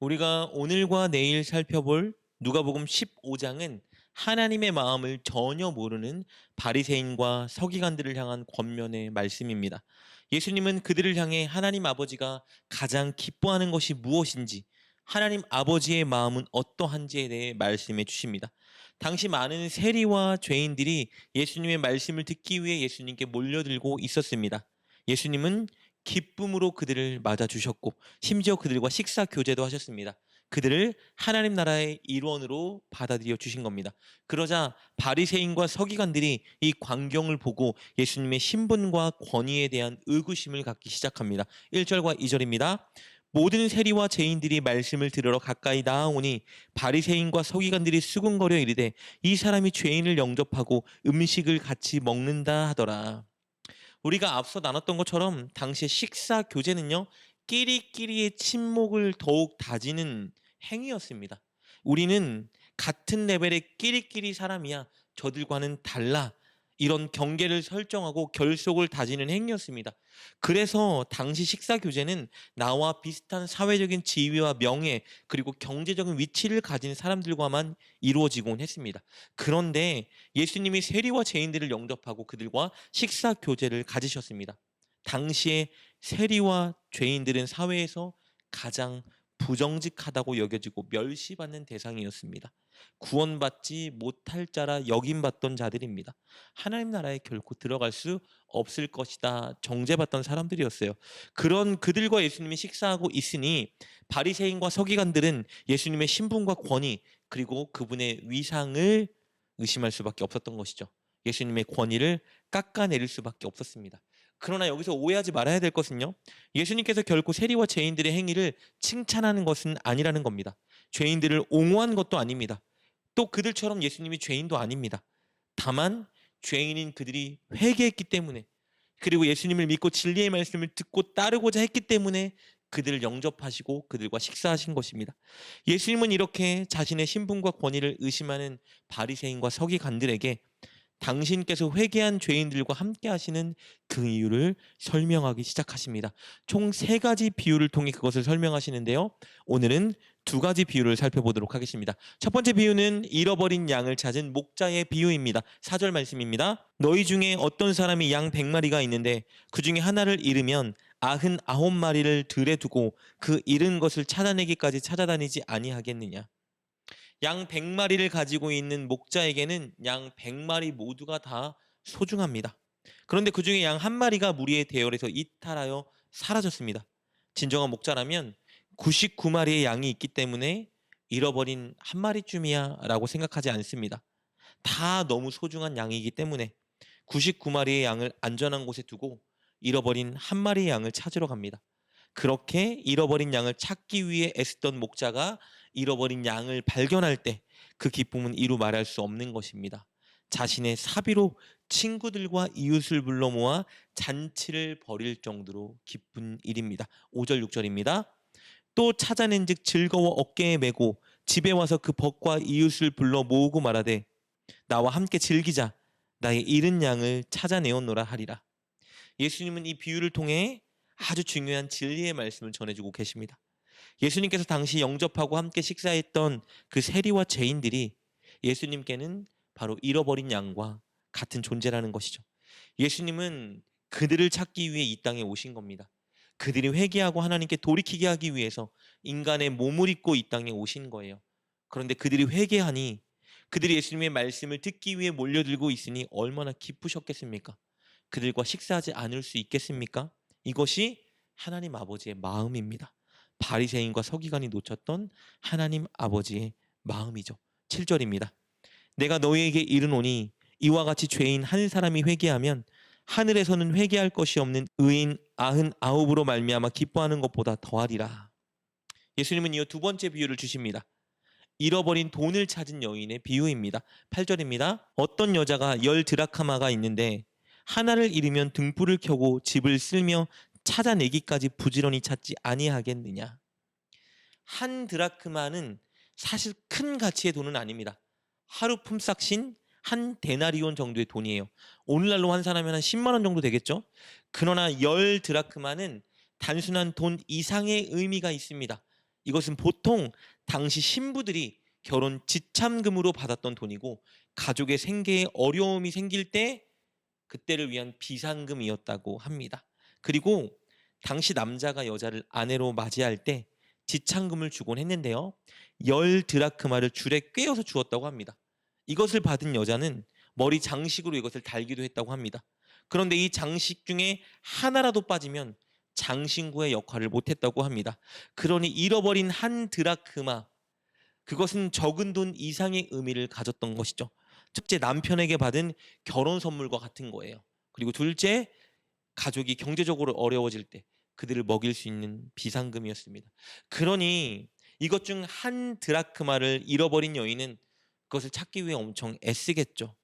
우리가 오늘과 내일 살펴볼 누가복음 15장은 하나님의 마음을 전혀 모르는 바리새인과 서기관들을 향한 권면의 말씀입니다. 예수님은 그들을 향해 하나님 아버지가 가장 기뻐하는 것이 무엇인지, 하나님 아버지의 마음은 어떠한지에 대해 말씀해 주십니다. 당시 많은 세리와 죄인들이 예수님의 말씀을 듣기 위해 예수님께 몰려들고 있었습니다. 예수님은 기쁨으로 그들을 맞아주셨고 심지어 그들과 식사 교제도 하셨습니다. 그들을 하나님 나라의 일원으로 받아들여 주신 겁니다. 그러자 바리새인과 서기관들이 이 광경을 보고 예수님의 신분과 권위에 대한 의구심을 갖기 시작합니다. 1절과 2절입니다. 모든 세리와 죄인들이 말씀을 들으러 가까이 나아오니 바리새인과 서기관들이 수군거려 이르되 이 사람이 죄인을 영접하고 음식을 같이 먹는다 하더라. 우리가 앞서 나눴던 것처럼 당시의 식사 교제는요, 끼리끼리의 친목을 더욱 다지는 행위였습니다. 우리는 같은 레벨의 끼리끼리 사람이야, 저들과는 달라. 이런 경계를 설정하고 결속을 다지는 행위였습니다. 그래서 당시 식사 교제는 나와 비슷한 사회적인 지위와 명예, 그리고 경제적인 위치를 가진 사람들과만 이루어지곤 했습니다. 그런데 예수님이 세리와 죄인들을 영접하고 그들과 식사 교제를 가지셨습니다. 당시에 세리와 죄인들은 사회에서 가장 부정직하다고 여겨지고 멸시받는 대상이었습니다. 구원받지 못할 자라 여김받던 자들입니다. 하나님 나라에 결코 들어갈 수 없을 것이다 정죄받던 사람들이었어요. 그런 그들과 예수님이 식사하고 있으니 바리새인과 서기관들은 예수님의 신분과 권위 그리고 그분의 위상을 의심할 수밖에 없었던 것이죠. 예수님의 권위를 깎아내릴 수밖에 없었습니다. 그러나 여기서 오해하지 말아야 될 것은요, 예수님께서 결코 세리와 죄인들의 행위를 칭찬하는 것은 아니라는 겁니다. 죄인들을 옹호한 것도 아닙니다. 또 그들처럼 예수님이 죄인도 아닙니다. 다만 죄인인 그들이 회개했기 때문에, 그리고 예수님을 믿고 진리의 말씀을 듣고 따르고자 했기 때문에 그들을 영접하시고 그들과 식사하신 것입니다. 예수님은 이렇게 자신의 신분과 권위를 의심하는 바리새인과 서기관들에게 당신께서 회개한 죄인들과 함께 하시는 그 이유를 설명하기 시작하십니다. 총 세 가지 비유를 통해 그것을 설명하시는데요. 오늘은 두 가지 비유를 살펴보도록 하겠습니다. 첫 번째 비유는 잃어버린 양을 찾은 목자의 비유입니다. 4절 말씀입니다. 너희 중에 어떤 사람이 양 100마리가 있는데 그 중에 하나를 잃으면 99마리를 들에 두고 그 잃은 것을 찾아내기까지 찾아다니지 아니하겠느냐. 양 100마리를 가지고 있는 목자에게는 양 100마리 모두가 다 소중합니다. 그런데 그 중에 양 한 마리가 무리의 대열에서 이탈하여 사라졌습니다. 진정한 목자라면 99마리의 양이 있기 때문에 잃어버린 한 마리쯤이야 라고 생각하지 않습니다. 다 너무 소중한 양이기 때문에 99마리의 양을 안전한 곳에 두고 잃어버린 한 마리의 양을 찾으러 갑니다. 그렇게 잃어버린 양을 찾기 위해 애쓰던 목자가 잃어버린 양을 발견할 때 그 기쁨은 이루 말할 수 없는 것입니다. 자신의 사비로 친구들과 이웃을 불러 모아 잔치를 벌일 정도로 기쁜 일입니다. 5절 6절입니다. 또 찾아낸즉 즐거워 어깨에 메고 집에 와서 그 벗과 이웃을 불러 모으고 말하되 나와 함께 즐기자 나의 잃은 양을 찾아내었노라 하리라. 예수님은 이 비유를 통해 아주 중요한 진리의 말씀을 전해주고 계십니다. 예수님께서 당시 영접하고 함께 식사했던 그 세리와 죄인들이 예수님께는 바로 잃어버린 양과 같은 존재라는 것이죠. 예수님은 그들을 찾기 위해 이 땅에 오신 겁니다. 그들이 회개하고 하나님께 돌이키게 하기 위해서 인간의 몸을 입고 이 땅에 오신 거예요. 그런데 그들이 회개하니 그들이 예수님의 말씀을 듣기 위해 몰려들고 있으니 얼마나 기쁘셨겠습니까? 그들과 식사하지 않을 수 있겠습니까? 이것이 하나님 아버지의 마음입니다. 바리새인과 서기관이 놓쳤던 하나님 아버지의 마음이죠. 7절입니다. 내가 너희에게 이르노니 이와 같이 죄인 한 사람이 회개하면 하늘에서는 회개할 것이 없는 의인 99으로 말미암아 기뻐하는 것보다 더하리라. 예수님은 이어 두 번째 비유를 주십니다. 잃어버린 돈을 찾은 여인의 비유입니다. 8절입니다. 어떤 여자가 10드라카마가 있는데 하나를 잃으면 등불을 켜고 집을 쓸며 찾아내기까지 부지런히 찾지 아니하겠느냐. 한 드라크마는 사실 큰 가치의 돈은 아닙니다. 하루 품삯인 한 데나리온 정도의 돈이에요. 오늘날로 환산하면 한 10만 원 정도 되겠죠. 그러나 10드라크마는 단순한 돈 이상의 의미가 있습니다. 이것은 보통 당시 신부들이 결혼 지참금으로 받았던 돈이고 가족의 생계에 어려움이 생길 때 그때를 위한 비상금이었다고 합니다. 그리고 당시 남자가 여자를 아내로 맞이할 때 지참금을 주곤 했는데요. 10드라크마를 줄에 꿰어서 주었다고 합니다. 이것을 받은 여자는 머리 장식으로 이것을 달기도 했다고 합니다. 그런데 이 장식 중에 하나라도 빠지면 장신구의 역할을 못했다고 합니다. 그러니 잃어버린 한 드라크마, 그것은 적은 돈 이상의 의미를 가졌던 것이죠. 첫째, 남편에게 받은 결혼 선물과 같은 거예요. 그리고 둘째, 가족이 경제적으로 어려워질 때 그들을 먹일 수 있는 비상금이었습니다. 그러니 이것 중 한 드라크마를 잃어버린 여인은 그것을 찾기 위해 엄청 애쓰겠죠.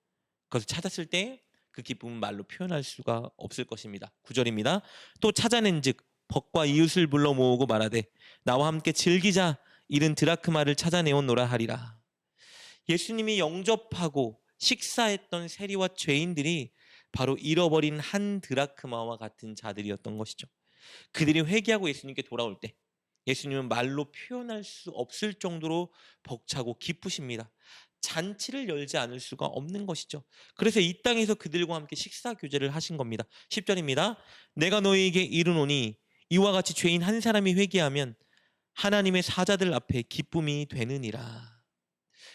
그것을 찾았을 때 그 기쁨은 말로 표현할 수가 없을 것입니다. 9절입니다. 또 찾아낸즉 벗과 이웃을 불러 모으고 말하되 나와 함께 즐기자, 잃은 드라크마를 찾아내었노라 하리라. 예수님이 영접하고 식사했던 세리와 죄인들이 바로 잃어버린 한 드라크마와 같은 자들이었던 것이죠. 그들이 회개하고 예수님께 돌아올 때 예수님은 말로 표현할 수 없을 정도로 벅차고 기쁘십니다. 잔치를 열지 않을 수가 없는 것이죠. 그래서 이 땅에서 그들과 함께 식사 교제를 하신 겁니다. 10절입니다. 내가 너희에게 이르노니 이와 같이 죄인 한 사람이 회개하면 하나님의 사자들 앞에 기쁨이 되느니라.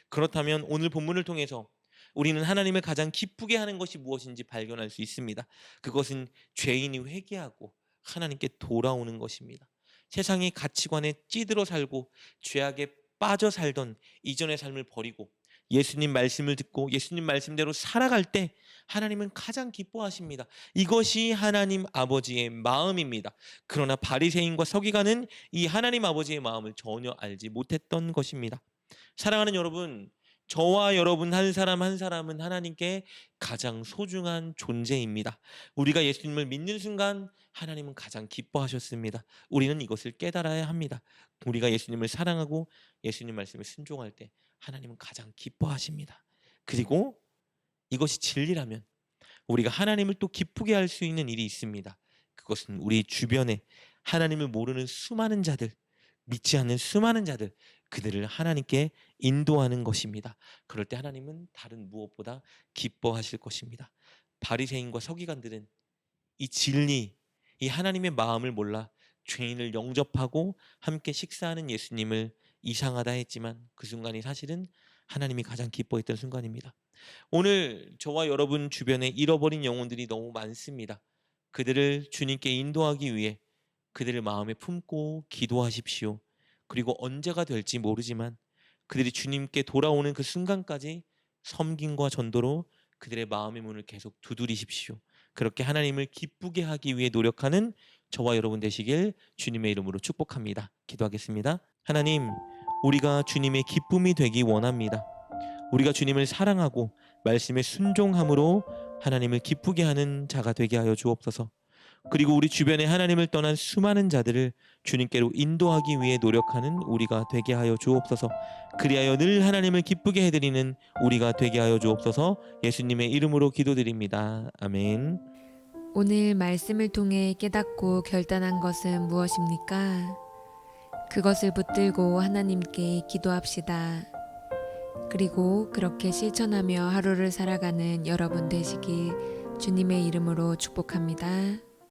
그렇다면 오늘 본문을 통해서 우리는 하나님을 가장 기쁘게 하는 것이 무엇인지 발견할 수 있습니다. 그것은 죄인이 회개하고 하나님께 돌아오는 것입니다. 세상의 가치관에 찌들어 살고 죄악에 빠져 살던 이전의 삶을 버리고 예수님 말씀을 듣고 예수님 말씀대로 살아갈 때 하나님은 가장 기뻐하십니다. 이것이 하나님 아버지의 마음입니다. 그러나 바리새인과 서기관은 이 하나님 아버지의 마음을 전혀 알지 못했던 것입니다. 사랑하는 여러분, 저와 여러분 한 사람 한 사람은 하나님께 가장 소중한 존재입니다. 우리가 예수님을 믿는 순간 하나님은 가장 기뻐하셨습니다. 우리는 이것을 깨달아야 합니다. 우리가 예수님을 사랑하고 예수님 말씀에 순종할 때 하나님은 가장 기뻐하십니다. 그리고 이것이 진리라면 우리가 하나님을 또 기쁘게 할 수 있는 일이 있습니다. 그것은 우리 주변에 하나님을 모르는 수많은 자들, 믿지 않는 수많은 자들, 그들을 하나님께 인도하는 것입니다. 그럴 때 하나님은 다른 무엇보다 기뻐하실 것입니다. 바리새인과 서기관들은 이 진리, 이 하나님의 마음을 몰라 죄인을 영접하고 함께 식사하는 예수님을 이상하다 했지만 그 순간이 사실은 하나님이 가장 기뻐했던 순간입니다. 오늘 저와 여러분 주변에 잃어버린 영혼들이 너무 많습니다. 그들을 주님께 인도하기 위해 그들을 마음에 품고 기도하십시오. 그리고 언제가 될지 모르지만 그들이 주님께 돌아오는 그 순간까지 섬김과 전도로 그들의 마음의 문을 계속 두드리십시오. 그렇게 하나님을 기쁘게 하기 위해 노력하는 저와 여러분 되시길 주님의 이름으로 축복합니다. 기도하겠습니다. 하나님, 우리가 주님의 기쁨이 되기 원합니다. 우리가 주님을 사랑하고 말씀에 순종함으로 하나님을 기쁘게 하는 자가 되게 하여 주옵소서. 그리고 우리 주변에 하나님을 떠난 수많은 자들을 주님께로 인도하기 위해 노력하는 우리가 되게 하여 주옵소서. 그리하여 늘 하나님을 기쁘게 해드리는 우리가 되게 하여 주옵소서. 예수님의 이름으로 기도드립니다. 아멘. 오늘 말씀을 통해 깨닫고 결단한 것은 무엇입니까? 그것을 붙들고 하나님께 기도합시다. 그리고 그렇게 실천하며 하루를 살아가는 여러분 되시길 주님의 이름으로 축복합니다.